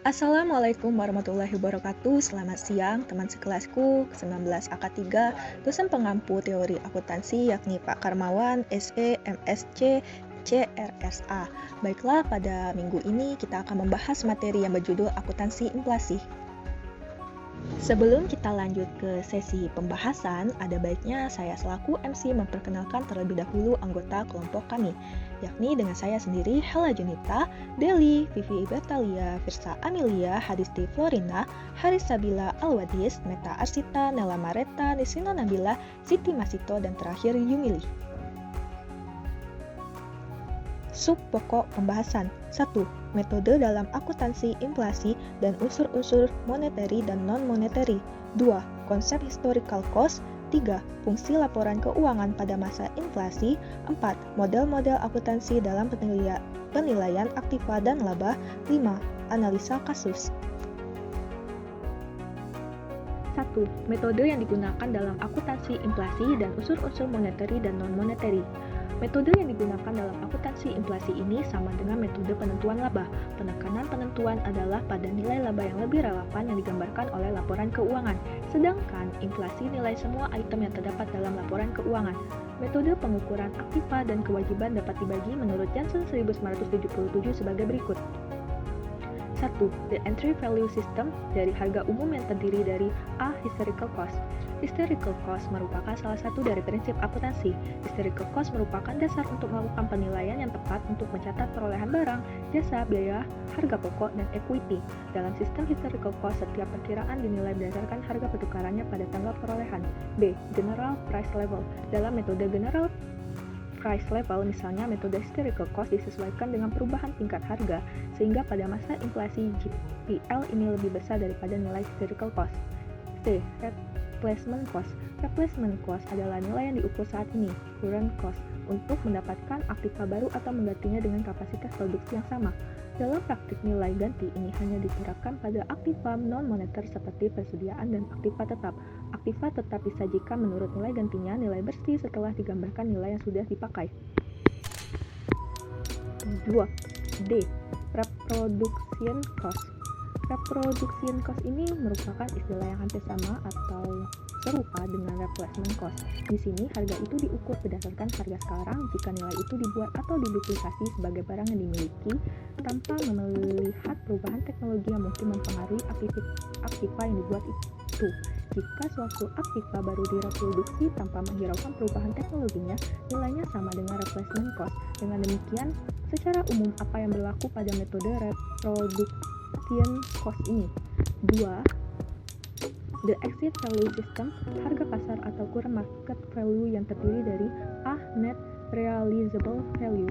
Assalamualaikum warahmatullahi wabarakatuh. Selamat siang teman sekelasku 19 AK 3, dosen pengampu teori akuntansi yakni Pak Karmawan, SE, MSc, CRSA. Baiklah, pada minggu ini kita akan membahas materi yang berjudul akuntansi inflasi. Sebelum kita lanjut ke sesi pembahasan, ada baiknya saya selaku MC memperkenalkan terlebih dahulu anggota kelompok kami, yakni dengan saya sendiri, Hela Junita, Deli, Vivi Betalia, Firsa Amelia, Hadisti Florina, Haris Sabila Alwadis, Meta Arsita, Nela Mareta, Nisino Nabila, Siti Masito, dan terakhir Yumili. Sub pokok pembahasan 1. Metode dalam akuntansi inflasi dan unsur-unsur monetary dan non-monetary. 2. Konsep historical cost. 3. Fungsi laporan keuangan pada masa inflasi. 4. Model-model akuntansi dalam penilaian aktiva dan laba. 5. Analisa kasus. 1. Metode yang digunakan dalam akuntansi inflasi dan unsur-unsur monetary dan non-monetary. Metode yang digunakan dalam akuntansi inflasi ini sama dengan metode penentuan laba. Penekanan penentuan adalah pada nilai laba yang lebih relevan yang digambarkan oleh laporan keuangan. Sedangkan inflasi nilai semua item yang terdapat dalam laporan keuangan. Metode pengukuran aktiva dan kewajiban dapat dibagi menurut Jansen 1977 sebagai berikut. 1. The entry value system dari harga umum yang terdiri dari A. Historical cost. Historical cost merupakan salah satu dari prinsip akuntansi. Historical cost merupakan dasar untuk melakukan penilaian yang tepat untuk mencatat perolehan barang, jasa, biaya, harga pokok, dan equity. Dalam sistem historical cost, setiap perkiraan dinilai berdasarkan harga pertukarannya pada tanggal perolehan. B. General price level. Dalam metode general price level, misalnya metode historical cost disesuaikan dengan perubahan tingkat harga, sehingga pada masa inflasi GPL ini lebih besar daripada nilai historical cost. C. Replacement cost. Replacement cost adalah nilai yang diukur saat ini, current cost, untuk mendapatkan aktiva baru atau menggantinya dengan kapasitas produksi yang sama. Dalam praktik nilai ganti ini hanya diterapkan pada aktiva non-moneter seperti persediaan dan aktiva tetap. Aktiva tetap disajikan menurut nilai gantinya, nilai bersih setelah digambarkan nilai yang sudah dipakai. 2. D. Reproduction cost. Reproduction cost ini merupakan istilah yang hampir sama atau serupa dengan replacement cost. Di sini harga itu diukur berdasarkan harga sekarang jika nilai itu dibuat atau diduplikasi sebagai barang yang dimiliki tanpa melihat perubahan teknologi yang mungkin mempengaruhi aktiva yang dibuat itu. Jika suatu aktiva baru direproduksi tanpa menghiraukan perubahan teknologinya, nilainya sama dengan replacement cost. Dengan demikian, secara umum apa yang berlaku pada metode reproduction cost ini? 2. The exit value system, harga pasar atau current market value yang terdiri dari A. Net realizable value.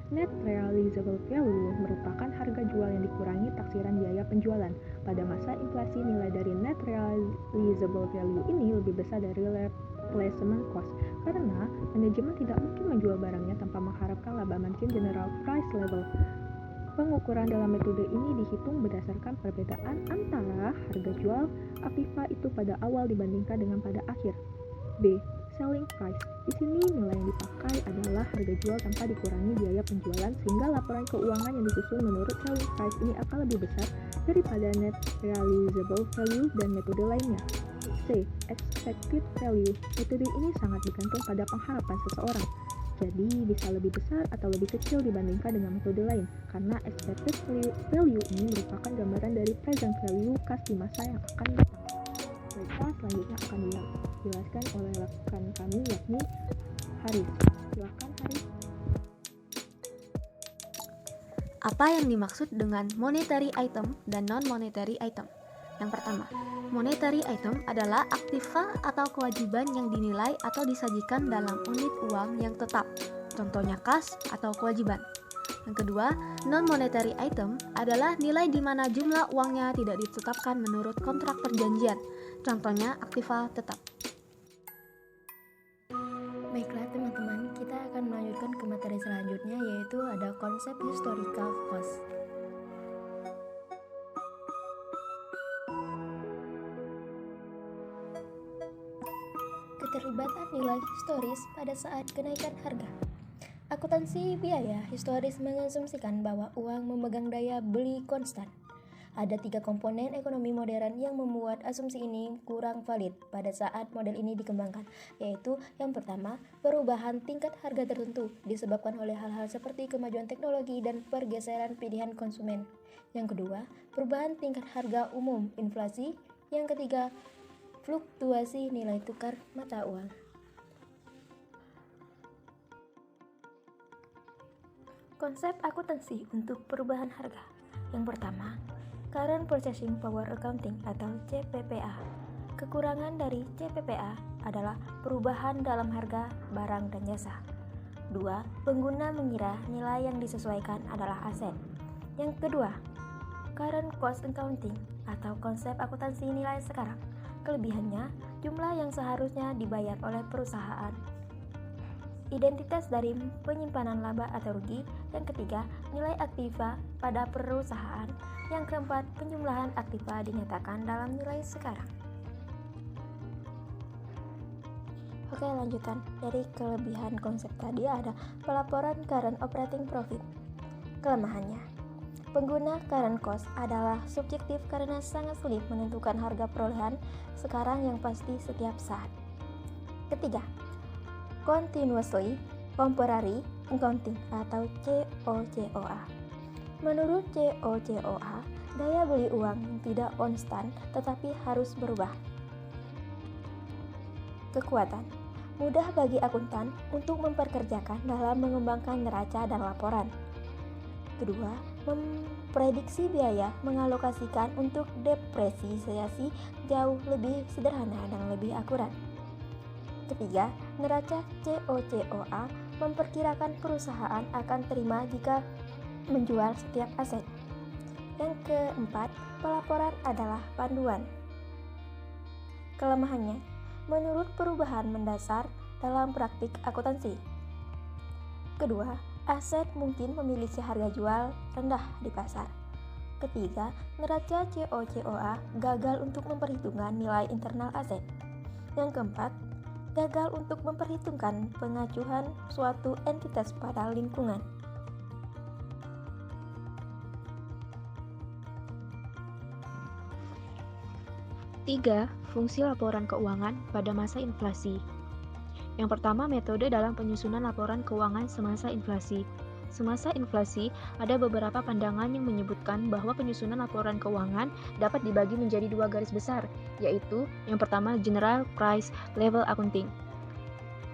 Net realizable value merupakan harga jual yang dikurangi taksiran biaya penjualan. Pada masa inflasi, nilai dari net realizable value ini lebih besar dari replacement cost, karena manajemen tidak mungkin menjual barangnya tanpa mengharapkan laba margin general price level. Pengukuran dalam metode ini dihitung berdasarkan perbedaan antara harga jual aktiva itu pada awal dibandingkan dengan pada akhir. B. Selling price. Di sini nilai yang dipakai adalah harga jual tanpa dikurangi biaya penjualan, sehingga laporan keuangan yang disusun menurut selling price ini akan lebih besar daripada net realizable value dan metode lainnya. C. Expected value. Metode ini sangat bergantung pada pengharapan seseorang. Jadi bisa lebih besar atau lebih kecil dibandingkan dengan metode lain, karena expected value ini merupakan gambaran dari present value kas di masa yang akan datang. Baiklah, selanjutnya akan dijelaskan oleh rekan kami yakni Haris. Silakan Haris. Apa yang dimaksud dengan monetary item dan non-monetary item? Yang pertama, monetary item adalah aktiva atau kewajiban yang dinilai atau disajikan dalam unit uang yang tetap, contohnya kas atau kewajiban. Yang kedua, non-monetary item adalah nilai di mana jumlah uangnya tidak ditetapkan menurut kontrak perjanjian, contohnya aktiva tetap. Baiklah teman-teman, kita akan melanjutkan ke materi selanjutnya, yaitu ada konsep historical cost. Keterlibatan nilai historis pada saat kenaikan harga. Akuntansi biaya historis mengasumsikan bahwa uang memegang daya beli konstan. Ada 3 komponen ekonomi modern yang membuat asumsi ini kurang valid pada saat model ini dikembangkan, yaitu yang pertama, perubahan tingkat harga tertentu disebabkan oleh hal-hal seperti kemajuan teknologi dan pergeseran pilihan konsumen. Yang kedua, perubahan tingkat harga umum, inflasi. Yang ketiga, fluktuasi nilai tukar mata uang. Konsep akuntansi untuk perubahan harga. Yang pertama, Current Purchasing Power Accounting atau CPPA. Kekurangan dari CPPA adalah perubahan dalam harga barang dan jasa. 2. Pengguna mengira nilai yang disesuaikan adalah aset. Yang kedua, Current Cost Accounting atau konsep akuntansi nilai sekarang. Kelebihannya, jumlah yang seharusnya dibayar oleh perusahaan. Identitas dari penyimpanan laba atau rugi. Yang ketiga, nilai aktiva pada perusahaan. Yang keempat, penjumlahan aktiva dinyatakan dalam nilai sekarang. Oke, lanjutan. Dari kelebihan konsep tadi ada pelaporan current operating profit. Kelemahannya, pengguna current cost adalah subjektif karena sangat sulit menentukan harga perolehan sekarang yang pasti setiap saat. Ketiga, Continuously Comparing Accounting atau COCOA. Menurut COCOA, daya beli uang yang tidak konstan tetapi harus berubah. Kekuatan, mudah bagi akuntan untuk memperkerjakan dalam mengembangkan neraca dan laporan. Kedua, memprediksi biaya mengalokasikan untuk depresiasi jauh lebih sederhana dan lebih akurat. Ketiga, neraca COCOA memperkirakan perusahaan akan terima jika menjual setiap aset. Yang keempat, pelaporan adalah panduan. Kelemahannya, menurut perubahan mendasar dalam praktik akuntansi. Kedua, aset mungkin memiliki harga jual rendah di pasar. Ketiga, neraca COCOA gagal untuk memperhitungkan nilai internal aset. Yang keempat, gagal untuk memperhitungkan pengacuan suatu entitas pada lingkungan. Tiga, fungsi laporan keuangan pada masa inflasi. Yang pertama, metode dalam penyusunan laporan keuangan semasa inflasi. Semasa inflasi, ada beberapa pandangan yang menyebutkan bahwa penyusunan laporan keuangan dapat dibagi menjadi 2 garis besar, yaitu yang pertama General Price Level Accounting.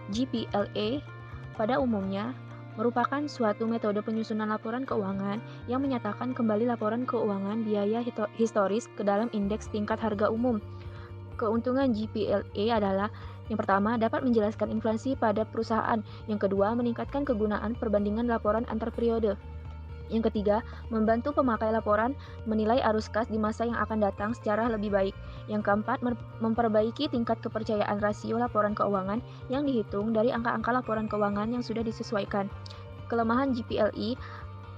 GPLA pada umumnya merupakan suatu metode penyusunan laporan keuangan yang menyatakan kembali laporan keuangan biaya historis ke dalam indeks tingkat harga umum. Keuntungan GPLA adalah yang pertama, dapat menjelaskan inflasi pada perusahaan. Yang kedua, meningkatkan kegunaan perbandingan laporan antar periode. Yang ketiga, membantu pemakai laporan menilai arus kas di masa yang akan datang secara lebih baik. Yang keempat, memperbaiki tingkat kepercayaan rasio laporan keuangan yang dihitung dari angka-angka laporan keuangan yang sudah disesuaikan. Kelemahan GPLE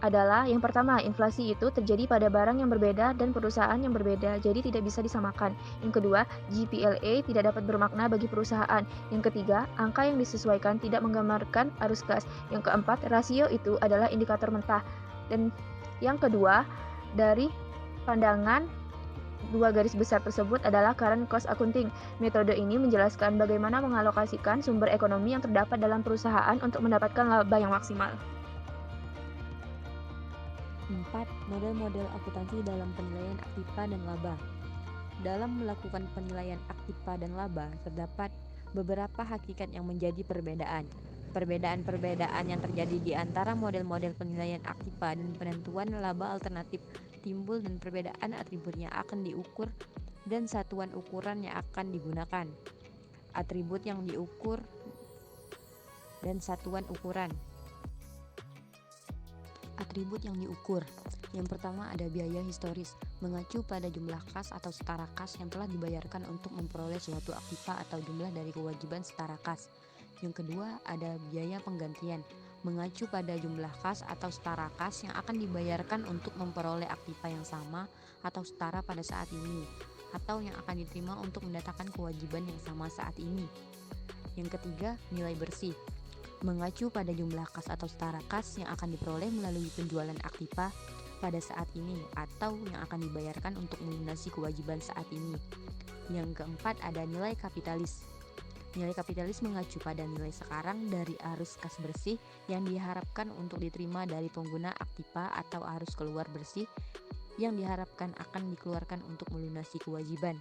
adalah yang pertama, inflasi itu terjadi pada barang yang berbeda dan perusahaan yang berbeda, jadi tidak bisa disamakan. Yang kedua, GPLA tidak dapat bermakna bagi perusahaan. Yang ketiga, angka yang disesuaikan tidak menggambarkan arus kas. Yang keempat, rasio itu adalah indikator mentah. Dan yang kedua, dari pandangan 2 garis besar tersebut adalah current cost accounting. Metode ini menjelaskan bagaimana mengalokasikan sumber ekonomi yang terdapat dalam perusahaan untuk mendapatkan laba yang maksimal. 4. Model-model akuntansi dalam penilaian aktiva dan laba. Dalam melakukan penilaian aktiva dan laba, terdapat beberapa hakikat yang menjadi perbedaan. Perbedaan-perbedaan yang terjadi di antara model-model penilaian aktiva dan penentuan laba alternatif timbul dan perbedaan atributnya akan diukur dan satuan ukuran yang akan digunakan. Atribut yang diukur dan satuan ukuran. Atribut yang diukur. Yang pertama ada biaya historis, mengacu pada jumlah kas atau setara kas yang telah dibayarkan untuk memperoleh suatu aktiva atau jumlah dari kewajiban setara kas. Yang kedua ada biaya penggantian, mengacu pada jumlah kas atau setara kas yang akan dibayarkan untuk memperoleh aktiva yang sama atau setara pada saat ini, atau yang akan diterima untuk mendatangkan kewajiban yang sama saat ini. Yang ketiga, nilai bersih. mengacu pada jumlah kas atau setara kas yang akan diperoleh melalui penjualan aktiva pada saat ini atau yang akan dibayarkan untuk melunasi kewajiban saat ini. Yang keempat ada nilai kapitalis. Nilai kapitalis mengacu pada nilai sekarang dari arus kas bersih yang diharapkan untuk diterima dari pengguna aktiva atau arus keluar bersih yang diharapkan akan dikeluarkan untuk melunasi kewajiban.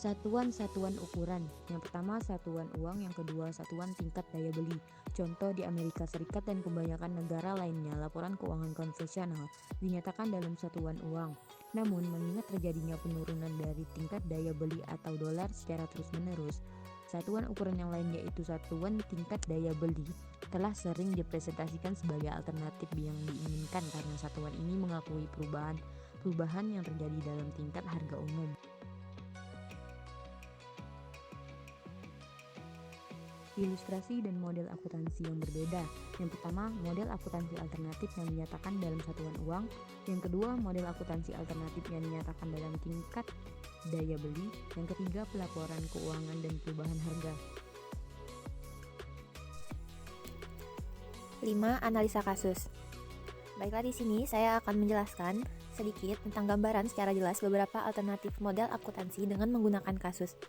Satuan-satuan ukuran. Yang pertama satuan uang, yang kedua satuan tingkat daya beli. Contoh di Amerika Serikat dan kebanyakan negara lainnya, laporan keuangan konvensional dinyatakan dalam satuan uang. Namun, mengingat terjadinya penurunan dari tingkat daya beli atau dolar secara terus-menerus, satuan ukuran yang lain yaitu satuan tingkat daya beli telah sering dipresentasikan sebagai alternatif yang diinginkan karena satuan ini mengakui perubahan yang terjadi dalam tingkat harga umum. Ilustrasi dan model akuntansi yang berbeda. Yang pertama, model akuntansi alternatif yang dinyatakan dalam satuan uang. Yang kedua, model akuntansi alternatif yang dinyatakan dalam tingkat daya beli. Yang ketiga, pelaporan keuangan dan perubahan harga. 5. Analisa kasus. Baiklah, di sini saya akan menjelaskan sedikit tentang gambaran secara jelas beberapa alternatif model akuntansi dengan menggunakan kasus.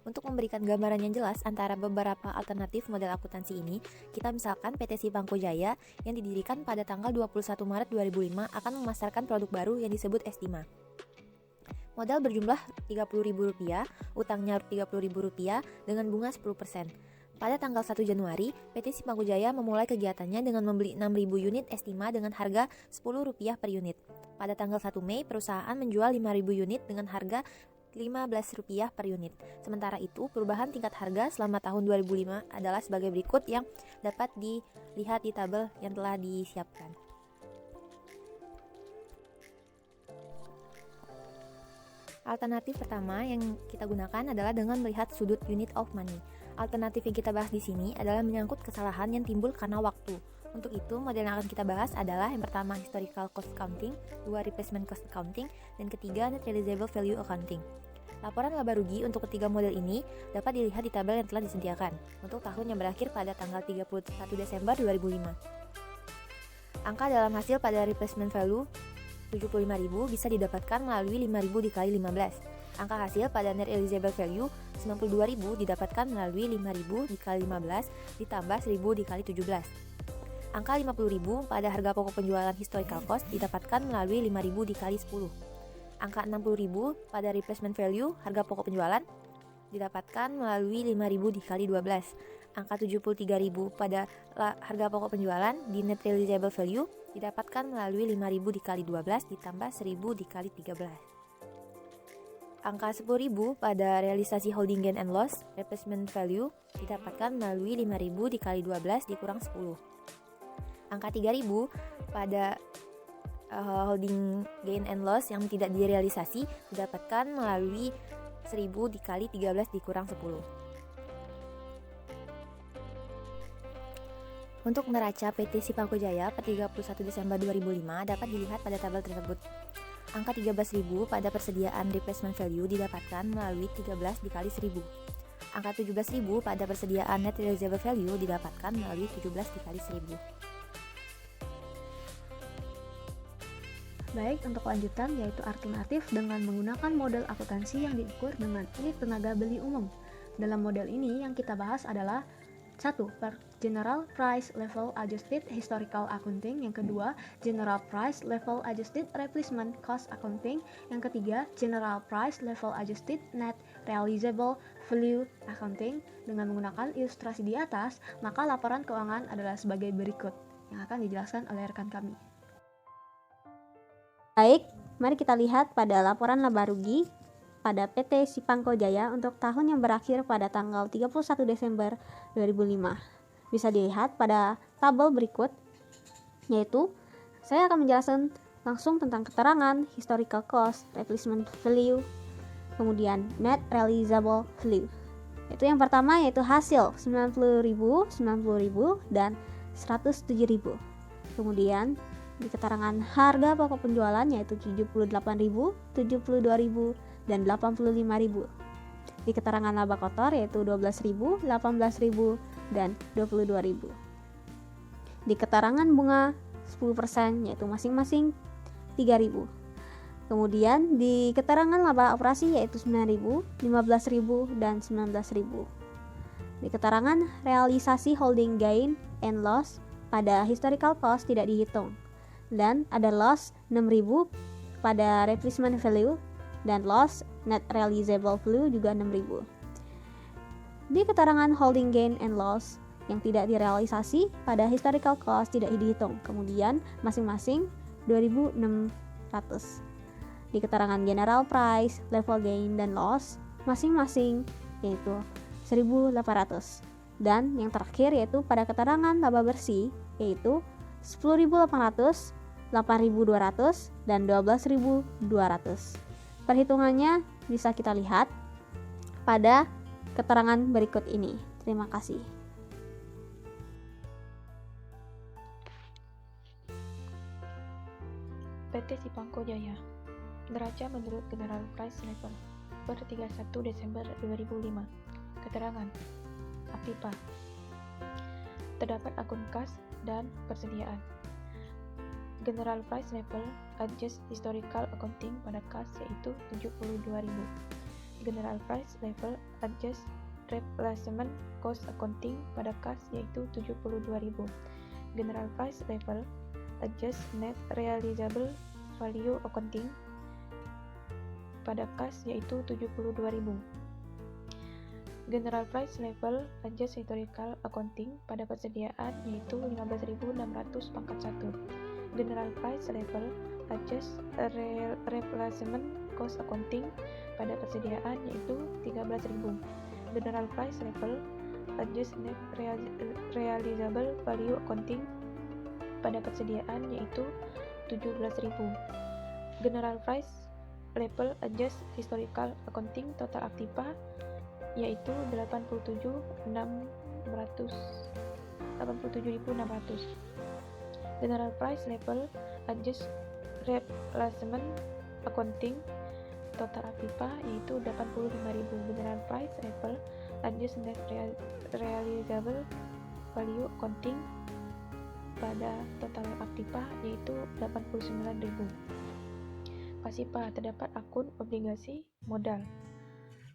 Untuk memberikan gambaran yang jelas antara beberapa alternatif model akuntansi ini, kita misalkan PT Sipangko Jaya yang didirikan pada tanggal 21 Maret 2005 akan memasarkan produk baru yang disebut Estima. Modal berjumlah Rp30.000, utangnya Rp30.000 dengan bunga 10%. Pada tanggal 1 Januari, PT Sipangko Jaya memulai kegiatannya dengan membeli 6.000 unit Estima dengan harga Rp10 per unit. Pada tanggal 1 Mei, perusahaan menjual 5.000 unit dengan harga Rp15 per unit. Sementara itu, perubahan tingkat harga selama tahun 2005 adalah sebagai berikut yang dapat dilihat di tabel yang telah disiapkan. Alternatif pertama yang kita gunakan adalah dengan melihat sudut unit of money. Alternatif yang kita bahas di sini adalah menyangkut kesalahan yang timbul karena waktu. Untuk itu, model yang akan kita bahas adalah yang pertama historical cost accounting, dua replacement cost accounting, dan ketiga net realizable value accounting. Laporan laba rugi untuk ketiga model ini dapat dilihat di tabel yang telah disediakan untuk tahun yang berakhir pada tanggal 31 Desember 2005. Angka dalam hasil pada replacement value 75.000 bisa didapatkan melalui 5.000 dikali 15. Angka hasil pada net realizable value 92.000 didapatkan melalui 5.000 dikali 15 ditambah 1.000 dikali 17. Angka 50.000 pada harga pokok penjualan historical cost didapatkan melalui 5.000 dikali 10. Angka 60.000 pada replacement value harga pokok penjualan didapatkan melalui 5.000 dikali 12. Angka 73.000 pada harga pokok penjualan di net realizable value didapatkan melalui 5.000 dikali 12 ditambah 1.000 dikali 13. Angka 10.000 pada realisasi holding gain and loss replacement value didapatkan melalui 5.000 dikali 12 dikurang 10. Angka 3.000 pada holding gain and loss yang tidak direalisasi didapatkan melalui 1.000 dikali 13 dikurang 10. Untuk neraca PT Sipangko Jaya per 31 Desember 2005 dapat dilihat pada tabel tersebut. Angka 13.000 pada persediaan replacement value didapatkan melalui 13 dikali 1.000. Angka 17.000 pada persediaan net realizable value didapatkan melalui 17 dikali 1.000. Baik, untuk lanjutan yaitu alternatif dengan menggunakan model akuntansi yang diukur dengan unit tenaga beli umum. Dalam model ini yang kita bahas adalah 1. General Price Level Adjusted Historical Accounting. Yang kedua, General Price Level Adjusted Replacement Cost Accounting. Yang ketiga, General Price Level Adjusted Net Realizable Value Accounting. Dengan menggunakan ilustrasi di atas, maka laporan keuangan adalah sebagai berikut yang akan dijelaskan oleh rekan kami. Baik, mari kita lihat pada laporan laba rugi pada PT Sipangko Jaya untuk tahun yang berakhir pada tanggal 31 Desember 2005. Bisa dilihat pada tabel berikut, yaitu saya akan menjelaskan langsung tentang keterangan historical cost, replacement value, kemudian net realizable value. Itu yang pertama yaitu hasil 90.000, 90.000 dan 107.000. Kemudian di keterangan harga pokok penjualan yaitu 78.000, 72.000 dan 85.000. Di keterangan laba kotor yaitu 12.000, 18.000 dan 22.000. Di keterangan bunga 10% yaitu masing-masing 3.000. Kemudian di keterangan laba operasi yaitu 9.000, 15.000 dan 19.000. Di keterangan realisasi holding gain and loss pada historical cost tidak dihitung. Dan ada loss 6.000 pada replacement value dan loss net realizable value juga 6.000. Di keterangan holding gain and loss yang tidak direalisasi pada historical cost tidak dihitung. Kemudian masing-masing 2.600. Di keterangan general price, level gain dan loss masing-masing yaitu 1.800. Dan yang terakhir yaitu pada keterangan laba bersih yaitu 10.800, 8.200 dan 12.200. Perhitungannya bisa kita lihat pada keterangan berikut ini. Terima kasih. PT Cipangko Jaya. Neraca menurut General Price Level per 31 Desember 2005. Keterangan Aktiva. Terdapat akun kas dan persediaan. General Price Level adjust historical accounting pada kas yaitu 72.000. General Price Level adjust replacement cost accounting pada kas yaitu 72.000. General Price Level adjust net realizable value accounting pada kas yaitu 72.000. General Price Level adjust historical accounting pada persediaan yaitu 15.600 pangkat 1. General Price Level adjust replacement cost accounting pada persediaan yaitu 13.000. General Price Level adjust net realizable value accounting pada persediaan yaitu 17.000. General Price Level adjust historical accounting total aktiva yaitu 87.600. General Price Level adjust replacement accounting total aktiva yaitu 85.000. General Price Level adjust net realizable value accounting pada total aktiva yaitu 89.000. Pasipa terdapat akun obligasi modal.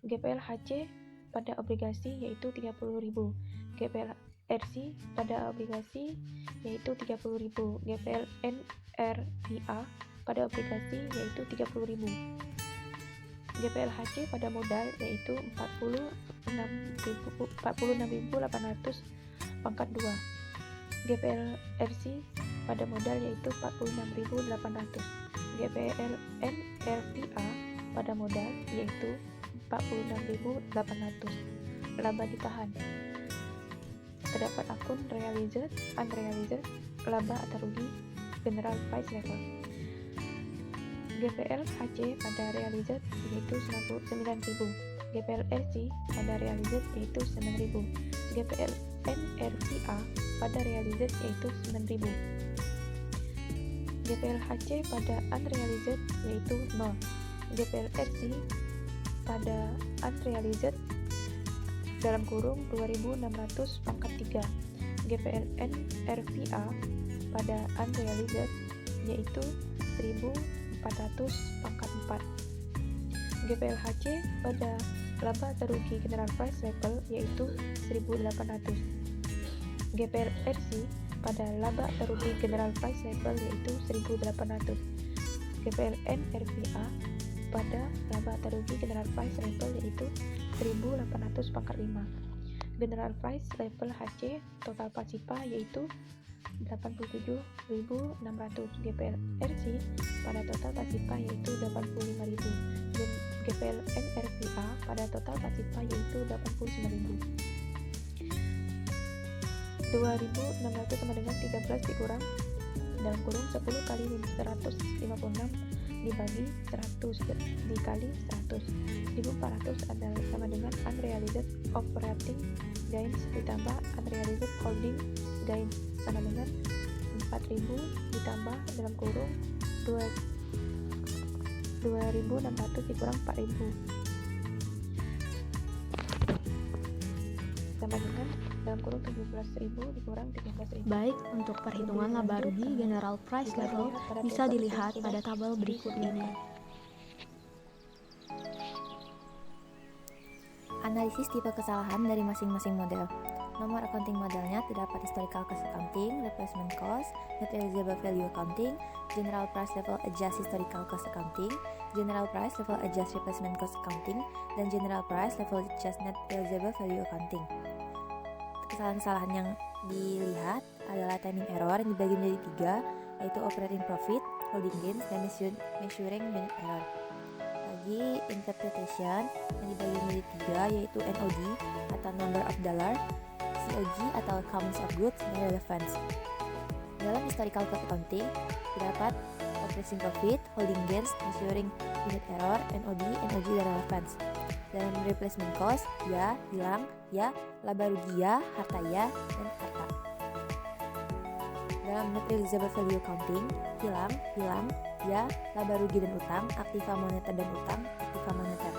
GPLHC pada obligasi yaitu 30.000. GPLRC pada obligasi yaitu 30.000. GPLNRIA pada obligasi yaitu 30.000. GPLHC pada modal yaitu 46.800 pangkat 2. GPLRC pada modal yaitu 46.800. GPLNRPA pada modal yaitu 46.800. Laba ditahan. Terdapat akun realized, unrealized, laba atau rugi, General Price Level. GPLHC pada realized yaitu 9.000. GPLRC pada realized yaitu 9.000. GPLNRPA pada realized yaitu 9.000. GPLHC pada unrealized yaitu 0. GPLRC pada unrealized dalam kurung 2.600 pangkat 3. GPLNRPA pada unrealized yaitu 1.400 pangkat 4. GPLHC pada laba atau rugi General Price Level yaitu 1.800. GPLRC pada laba atau rugi General Price Level yaitu 1.800. GPLNRPA pada laba atau rugi General Price Level yaitu 1.800 pangkat 5. General Price Level HC total pasipa yaitu 87.600. GPLRC pada total pasipa yaitu 85.000. GPLNRPA pada total pasipa yaitu 89.000. 2.600 sama dengan 13 dikurang dalam kurung 10 kali 156 dibagi 100 dikali 100. 1.400 adalah sama dengan unrealized operating gains ditambah unrealized holding gains sama dengan 4.000 ditambah dalam kurung 2.600 dikurang 4.000 sama Tambahkan dalam kurung 17.000 dikurang 13.000. Baik, untuk perhitungan laba rugi general price level bisa dilihat pada tabel berikut ini. Analisis tipe kesalahan dari masing-masing model. Nomor accounting modelnya terdapat historical cost accounting, replacement cost, net realizable value accounting, general price level adjust historical cost accounting, general price level adjust replacement cost accounting, dan general price level adjust net realizable value accounting. Kesalahan-kesalahan yang dilihat adalah timing error yang dibagi menjadi 3, yaitu operating profit, holding gains, dan measuring unit error. Bagi interpretation yang dibagi menjadi 3, yaitu NOD atau number of dollar, COG atau counts of goods, dan relevance. Dalam historical cost accounting terdapat operating profit, holding gains, measuring unit error, NOD, NOG, dan relevance. Dalam replacement cost, ya, hilang, ya, laba rugi ya, harta ya, dan harta. Dalam net realizable value accounting, hilang, ya, laba rugi dan utang, aktiva moneter dan utang, aktiva moneter.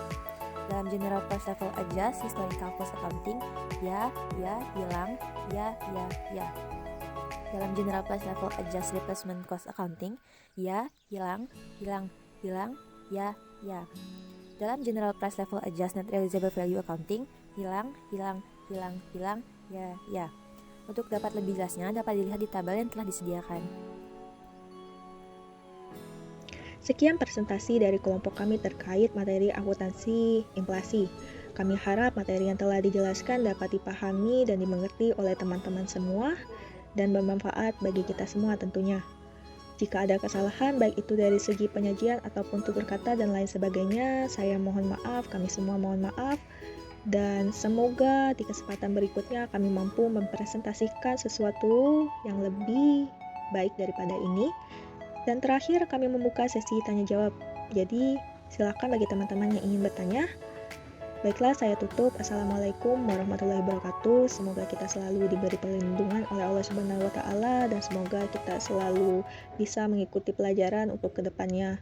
Dalam general price level adjust historical cost accounting, ya, hilang, ya. Dalam general price level adjust replacement cost accounting, ya, hilang, ya. Dalam general price level adjust net realizable value accounting, hilang, ya. Untuk dapat lebih jelasnya dapat dilihat di tabel yang telah disediakan. Sekian presentasi dari kelompok kami terkait materi akuntansi inflasi. Kami harap materi yang telah dijelaskan dapat dipahami dan dimengerti oleh teman-teman semua dan bermanfaat bagi kita semua tentunya. Jika ada kesalahan baik itu dari segi penyajian ataupun tutur kata dan lain sebagainya, saya mohon maaf, kami semua mohon maaf. Dan semoga di kesempatan berikutnya kami mampu mempresentasikan sesuatu yang lebih baik daripada ini. Dan terakhir kami membuka sesi tanya jawab. Jadi silakan bagi teman-teman yang ingin bertanya. Baiklah, saya tutup. Assalamualaikum warahmatullahi wabarakatuh. Semoga kita selalu diberi perlindungan oleh Allah Subhanahu wa taala dan semoga kita selalu bisa mengikuti pelajaran untuk kedepannya.